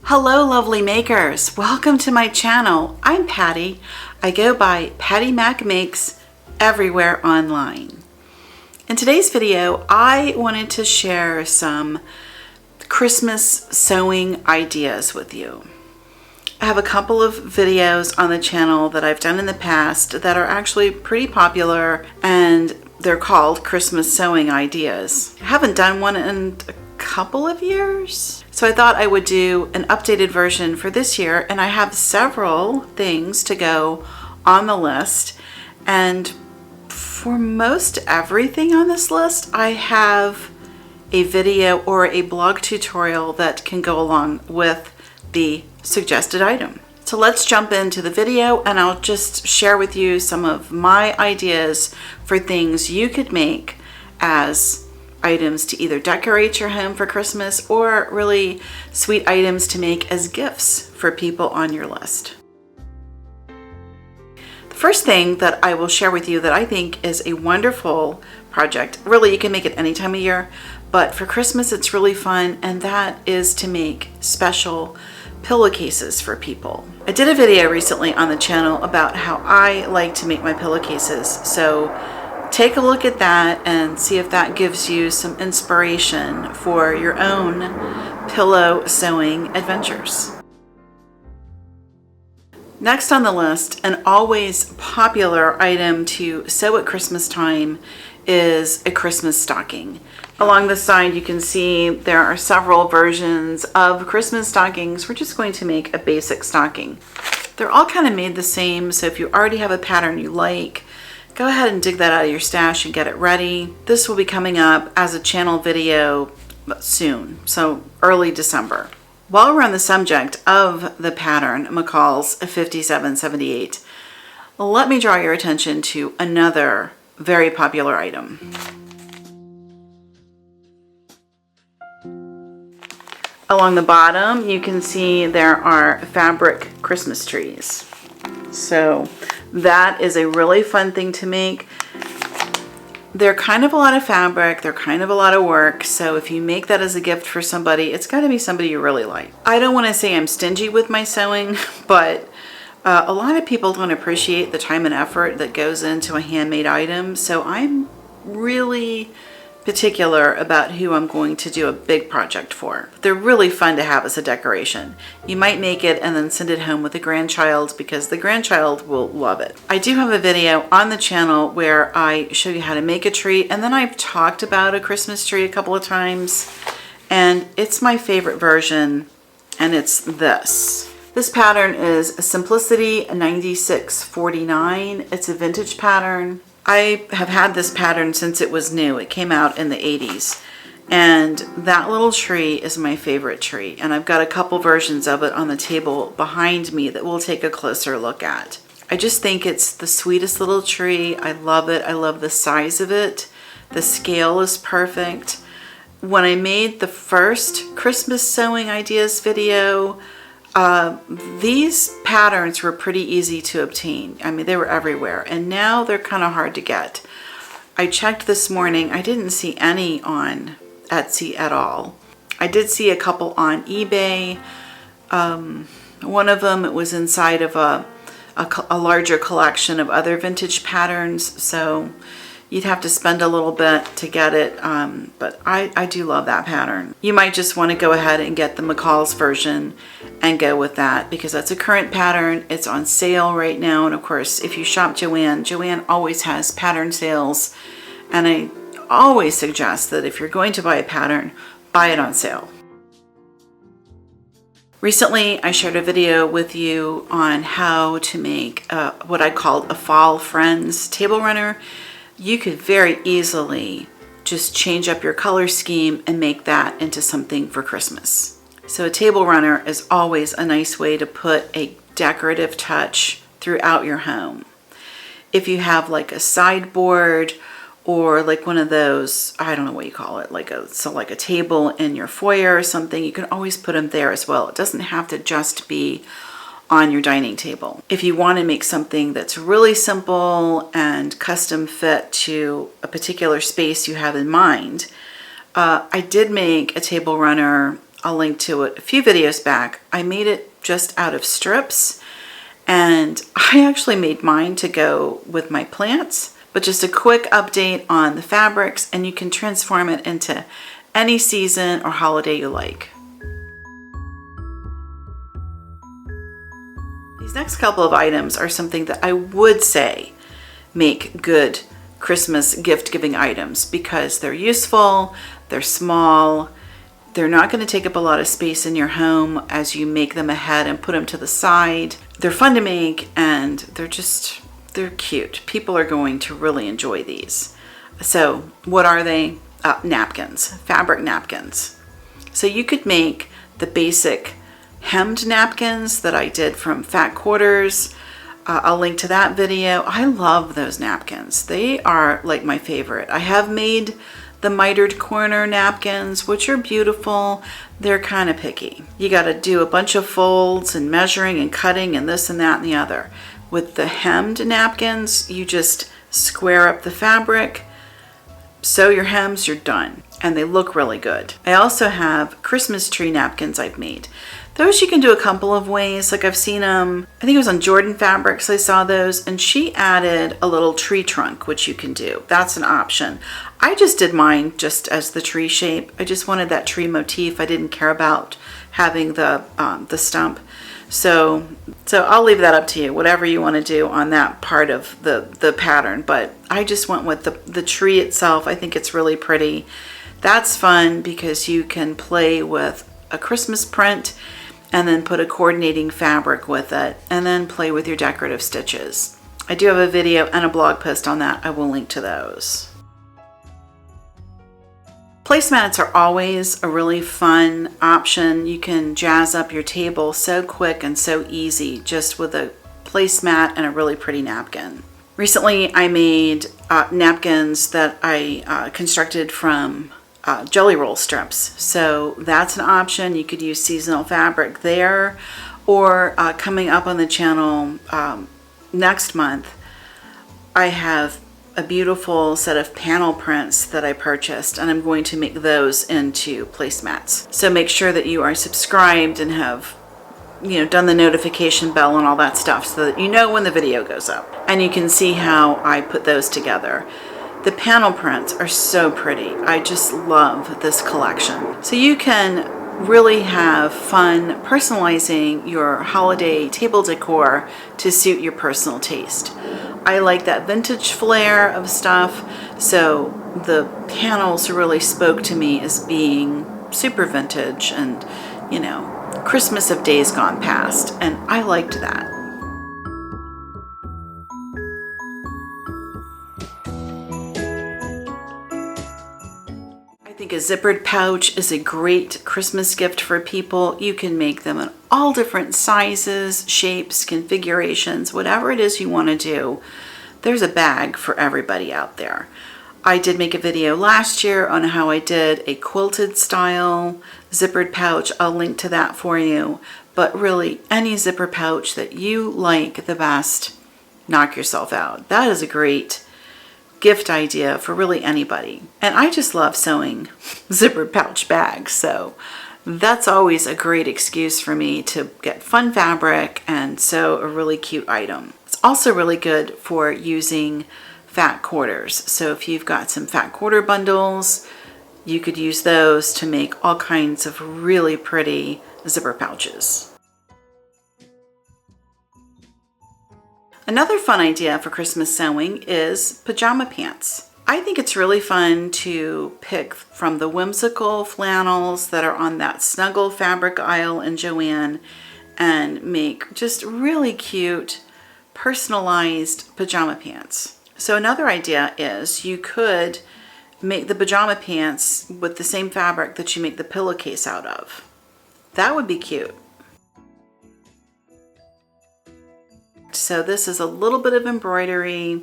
Hello lovely makers, welcome to my channel. I'm Patty. I go by Pattymac Makes everywhere online. In today's video, I wanted to share some Christmas sewing ideas with you. I have a couple of videos on the channel that I've done in the past that are actually pretty popular, and they're called Christmas sewing ideas. I haven't done one in a couple of years, so I thought I would do an updated version for this year, and I have several things to go on the list, and for most everything on this list I have a video or a blog tutorial that can go along with the suggested item. So let's jump into the video, and I'll just share with you some of my ideas for things you could make as items to either decorate your home for Christmas or really sweet items to make as gifts for people on your list. The first thing that I will share with you that I think is a wonderful project, really you can make it any time of year, but for Christmas it's really fun, and that is to make special pillowcases for people. I did a video recently on the channel about how I like to make my pillowcases, so take a look at that and see if that gives you some inspiration for your own pillow sewing adventures. Next on the list, an always popular item to sew at Christmas time is a Christmas stocking. Along the side you can see there are several versions of Christmas stockings. We're just going to make a basic stocking. They're all kind of made the same, so if you already have a pattern you like, go ahead and dig that out of your stash and get it ready. This will be coming up as a channel video soon, so early December. While we're on the subject of the pattern McCall's 5778, let me draw your attention to another very popular item. Along the bottom you can see there are fabric Christmas trees. So that is a really fun thing to make. They're kind of a lot of fabric, they're kind of a lot of work, so if you make that as a gift for somebody, it's got to be somebody you really like. I don't want to say I'm stingy with my sewing, but a lot of people don't appreciate the time and effort that goes into a handmade item, so I'm really particular about who I'm going to do a big project for. They're really fun to have as a decoration. You might make it and then send it home with a grandchild because the grandchild will love it. I do have a video on the channel where I show you how to make a tree, and then I've talked about a Christmas tree a couple of times, and it's my favorite version, and it's this. This pattern is Simplicity 9649. It's a vintage pattern. I have had this pattern since it was new. It came out in the 80s, and that little tree is my favorite tree, and I've got a couple versions of it on the table behind me that we'll take a closer look at. I just think it's the sweetest little tree. I love it. I love the size of it. The scale is perfect. When I made the first Christmas sewing ideas video, these patterns were pretty easy to obtain. I mean, they were everywhere, and now they're kind of hard to get. I checked this morning. I didn't see any on Etsy at all. I did see a couple on eBay. One of them, it was inside of a larger collection of other vintage patterns, so you'd have to spend a little bit to get it, but I do love that pattern. You might just want to go ahead and get the McCall's version and go with that because that's a current pattern. It's on sale right now, and of course if you shop Joann always has pattern sales, and I always suggest that if you're going to buy a pattern, buy it on sale. Recently, I shared a video with you on how to make what I called a Fall Friends table runner. You could very easily just change up your color scheme and make that into something for Christmas. So a table runner is always a nice way to put a decorative touch throughout your home. If you have like a sideboard or like one of those, I don't know what you call it, like a table in your foyer or something, you can always put them there as well. It doesn't have to just be on your dining table. If you want to make something that's really simple and custom fit to a particular space you have in mind, I did make a table runner. I'll link to it a few videos back. I made it just out of strips, and I actually made mine to go with my plants, but just a quick update on the fabrics, and you can transform it into any season or holiday you like. These next couple of items are something that I would say make good Christmas gift giving items because they're useful, they're small, they're not going to take up a lot of space in your home as you make them ahead and put them to the side. They're fun to make, and they're cute. People are going to really enjoy these. So what are they? Napkins, fabric napkins. So you could make the basic hemmed napkins that I did from Fat Quarters. I'll link to that video. I love those napkins. They are like my favorite. I have made the mitered corner napkins, which are beautiful. They're kind of picky. You got to do a bunch of folds and measuring and cutting and this and that and the other. With the hemmed napkins, you just square up the fabric, sew your hems, you're done. And they look really good. I also have Christmas tree napkins I've made. Those you can do a couple of ways. Like I've seen them, I think it was on Jordan Fabrics I saw those, and she added a little tree trunk, which you can do. That's an option. I just did mine just as the tree shape. I just wanted that tree motif. I didn't care about having the stump. So I'll leave that up to you, whatever you want to do on that part of the pattern. But I just went with the tree itself. I think it's really pretty. That's fun because you can play with a Christmas print and then put a coordinating fabric with it and then play with your decorative stitches. I do have a video and a blog post on that. I will link to those. Placemats are always a really fun option. You can jazz up your table so quick and so easy just with a placemat and a really pretty napkin. Recently I made napkins that I constructed from jelly roll strips. So that's an option. You could use seasonal fabric there, or coming up on the channel next month, I have a beautiful set of panel prints that I purchased, and I'm going to make those into placemats. So make sure that you are subscribed and have done the notification bell and all that stuff so that you know when the video goes up. And you can see how I put those together. The panel prints are so pretty. I just love this collection. So you can really have fun personalizing your holiday table decor to suit your personal taste. I like that vintage flair of stuff, so the panels really spoke to me as being super vintage and, Christmas of days gone past, and I liked that. I think a zippered pouch is a great Christmas gift for people. You can make them in all different sizes, shapes, configurations, whatever it is you want to do. There's a bag for everybody out there. I did make a video last year on how I did a quilted style zippered pouch. I'll link to that for you. But really, any zipper pouch that you like the best, knock yourself out. That is a great gift idea for really anybody. And I just love sewing zippered pouch bags, so that's always a great excuse for me to get fun fabric and sew a really cute item. It's also really good for using fat quarters. So if you've got some fat quarter bundles, you could use those to make all kinds of really pretty zipper pouches. Another fun idea for Christmas sewing is pajama pants. I think it's really fun to pick from the whimsical flannels that are on that snuggle fabric aisle in Joann and make just really cute personalized pajama pants. So another idea is you could make the pajama pants with the same fabric that you make the pillowcase out of. That would be cute. So this is a little bit of embroidery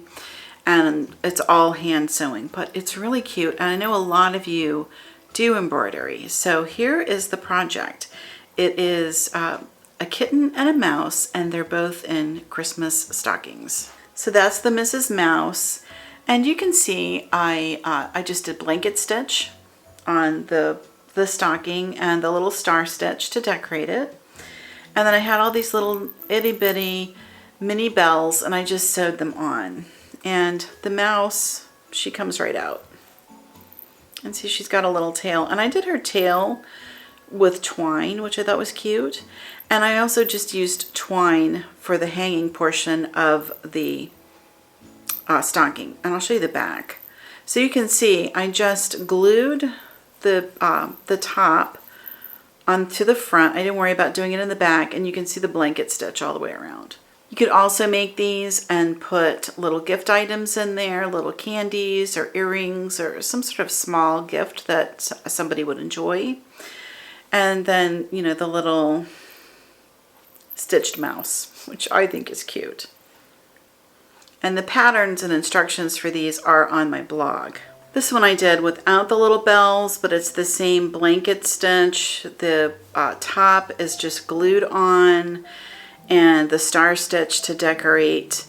and it's all hand sewing, but it's really cute. And I know a lot of you do embroidery. So here is the project. It is a kitten and a mouse, and they're both in Christmas stockings. So that's the Mrs. Mouse. And you can see I just did blanket stitch on the stocking and the little star stitch to decorate it. And then I had all these little itty bitty mini bells, and I just sewed them on. And the mouse, she comes right out. And see, she's got a little tail. And I did her tail with twine, which I thought was cute. And I also just used twine for the hanging portion of the stocking. And I'll show you the back. So you can see I just glued the top onto the front. I didn't worry about doing it in the back, and you can see the blanket stitch all the way around. You could also make these and put little gift items in there, little candies or earrings or some sort of small gift that somebody would enjoy. And then, you know, the little stitched mouse, which I think is cute. And the patterns and instructions for these are on my blog. This one I did without the little bells, but it's the same blanket stitch. The top is just glued on, and the star stitch to decorate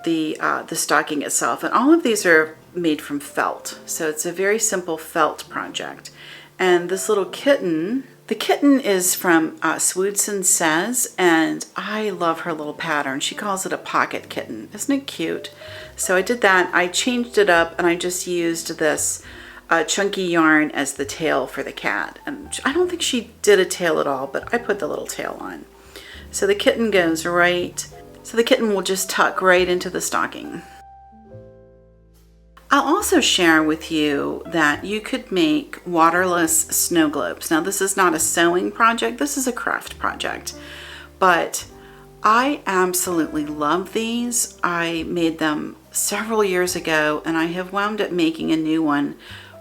the stocking itself. And all of these are made from felt, so it's a very simple felt project. And this little kitten, the kitten is from Swoodson Says, and I love her little pattern. She calls it a pocket kitten. Isn't it cute? So I did that. I changed it up, and I just used this chunky yarn as the tail for the cat. And I don't think she did a tail at all, but I put the little tail on. So the kitten goes right, so the kitten will just tuck right into the stocking. I'll also share with you that you could make waterless snow globes. Now this is not a sewing project, this is a craft project, but I absolutely love these. I made them several years ago, and I have wound up making a new one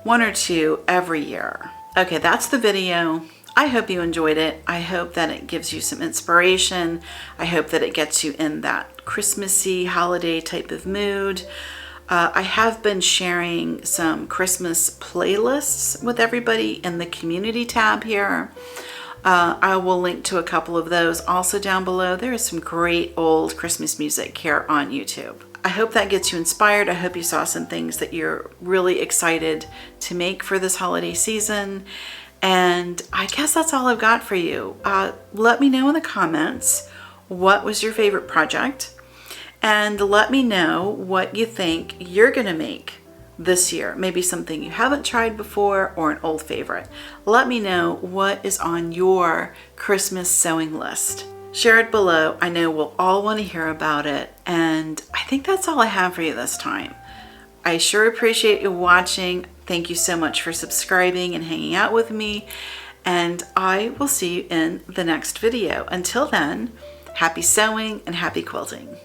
or two every year. Okay, that's the video. I hope you enjoyed it. I hope that it gives you some inspiration. I hope that it gets you in that Christmassy holiday type of mood. I have been sharing some Christmas playlists with everybody in the community tab here. I will link to a couple of those also down below. There is some great old Christmas music here on YouTube. I hope that gets you inspired. I hope you saw some things that you're really excited to make for this holiday season. And I guess that's all I've got for you. Let me know in the comments what was your favorite project. And let me know what you think you're gonna make this year. Maybe something you haven't tried before or an old favorite. Let me know what is on your Christmas sewing list. Share it below. I know we'll all want to hear about it. And I think that's all I have for you this time. I sure appreciate you watching. Thank you so much for subscribing and hanging out with me. And I will see you in the next video. Until then, happy sewing and happy quilting.